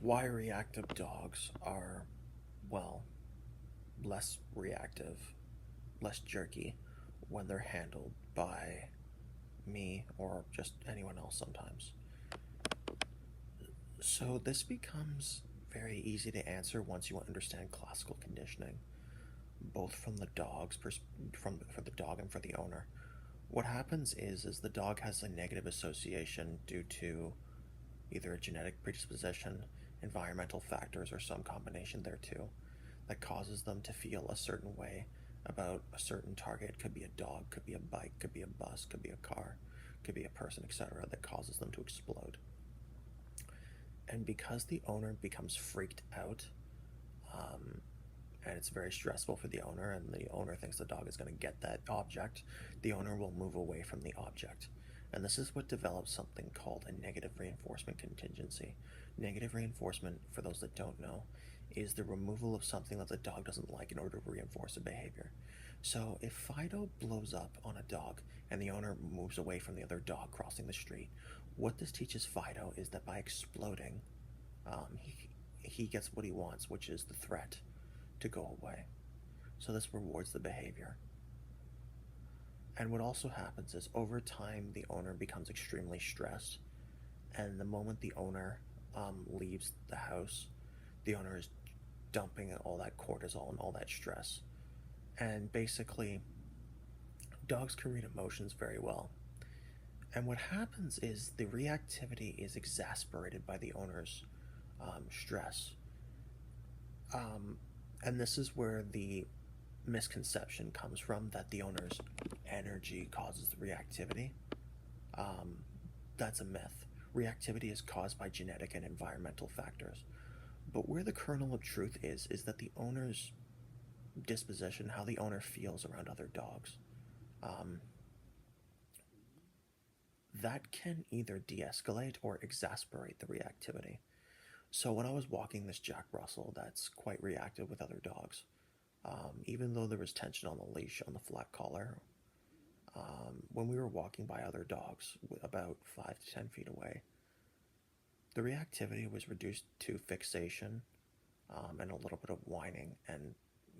Why reactive dogs are, well, less reactive, less jerky when they're handled by me or just anyone else sometimes. So this becomes very easy to answer once you understand classical conditioning, both from the dog's from for the dog and for the owner. What happens is the dog has a negative association due to either a genetic predisposition, environmental factors, or some combination thereto that causes them to feel a certain way about a certain target. Could be a dog, could be a bike, could be a bus, could be a car, could be a person, etc., that causes them to explode. And because the owner becomes freaked out, um, and it's very stressful for the owner, and the owner thinks the dog is going to get that object, the owner will move away from the object. And this is what develops something called a negative reinforcement contingency. Negative reinforcement, for those that don't know, is the removal of something that the dog doesn't like in order to reinforce a behavior. So if Fido blows up on a dog and the owner moves away from the other dog crossing the street, what this teaches Fido is that by exploding, he gets what he wants, which is the threat to go away. So this rewards the behavior. And what also happens is over time, the owner becomes extremely stressed. And the moment the owner leaves the house, the owner is dumping all that cortisol and all that stress. And basically, dogs can read emotions very well. And what happens is the reactivity is exasperated by the owner's stress. Um, and this is where the misconception comes from that the owner's energy causes the reactivity. Um, that's a myth. Reactivity is caused by genetic and environmental factors. But where the kernel of truth is that the owner's disposition, how the owner feels around other dogs, um, that can either de escalate or exasperate the reactivity. So when I was walking this Jack Russell that's quite reactive with other dogs, even though there was tension on the leash on the flat collar, when we were walking by other dogs about 5 to 10 feet away, the reactivity was reduced to fixation, and a little bit of whining and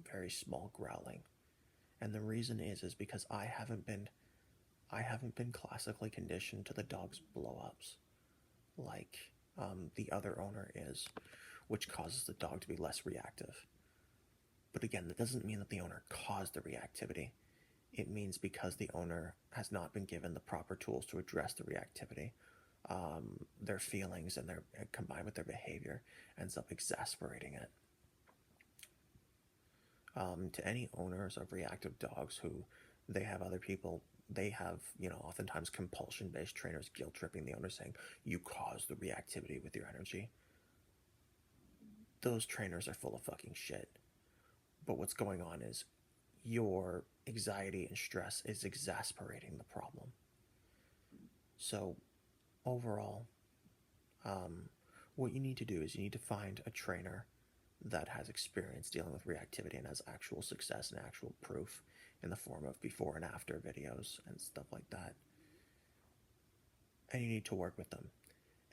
very small growling. And the reason is because I haven't been classically conditioned to the dog's blow-ups like the other owner is, which causes the dog to be less reactive. But again, that doesn't mean that the owner caused the reactivity. It means because the owner has not been given the proper tools to address the reactivity, their feelings and their combined with their behavior ends up exasperating it. To any owners of reactive dogs who they have other people, they have, oftentimes compulsion based trainers guilt tripping the owner saying, you caused the reactivity with your energy. Those trainers are full of fucking shit. But what's going on is your anxiety and stress is exasperating the problem. So, overall, what you need to do is you need to find a trainer that has experience dealing with reactivity and has actual success and actual proof in the form of before and after videos and stuff like that. And you need to work with them.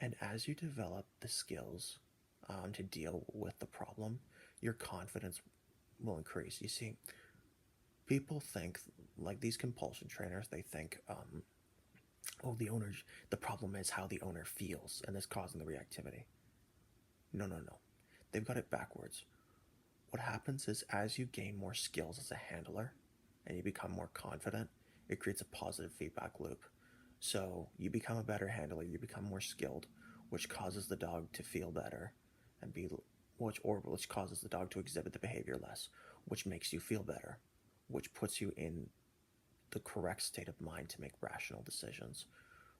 And as you develop the skills to deal with the problem, your confidence will increase. You see, people think, like these compulsion trainers, they think, the problem is how the owner feels, and that's causing the reactivity. No, no, no. They've got it backwards. What happens is as you gain more skills as a handler and you become more confident, it creates a positive feedback loop. So you become a better handler, you become more skilled, which causes the dog to feel better and which causes the dog to exhibit the behavior less, which makes you feel better, which puts you in the correct state of mind to make rational decisions.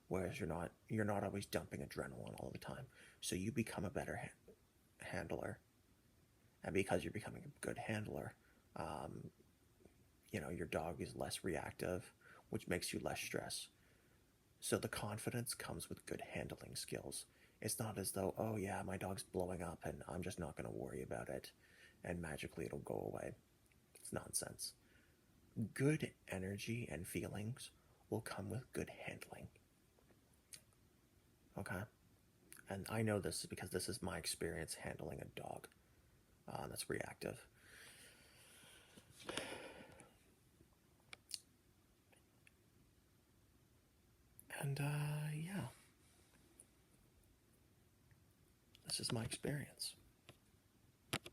Whereas you're not always dumping adrenaline all the time. So you become a better handler, and because you're becoming a good handler, your dog is less reactive, which makes you less stress. So the confidence comes with good handling skills. It's not as though, oh yeah, my dog's blowing up and I'm just not going to worry about it and magically it'll go away. It's nonsense. Good energy and feelings will come with good handling. Okay? And I know this because this is my experience handling a dog that's reactive. And yeah, this is my experience.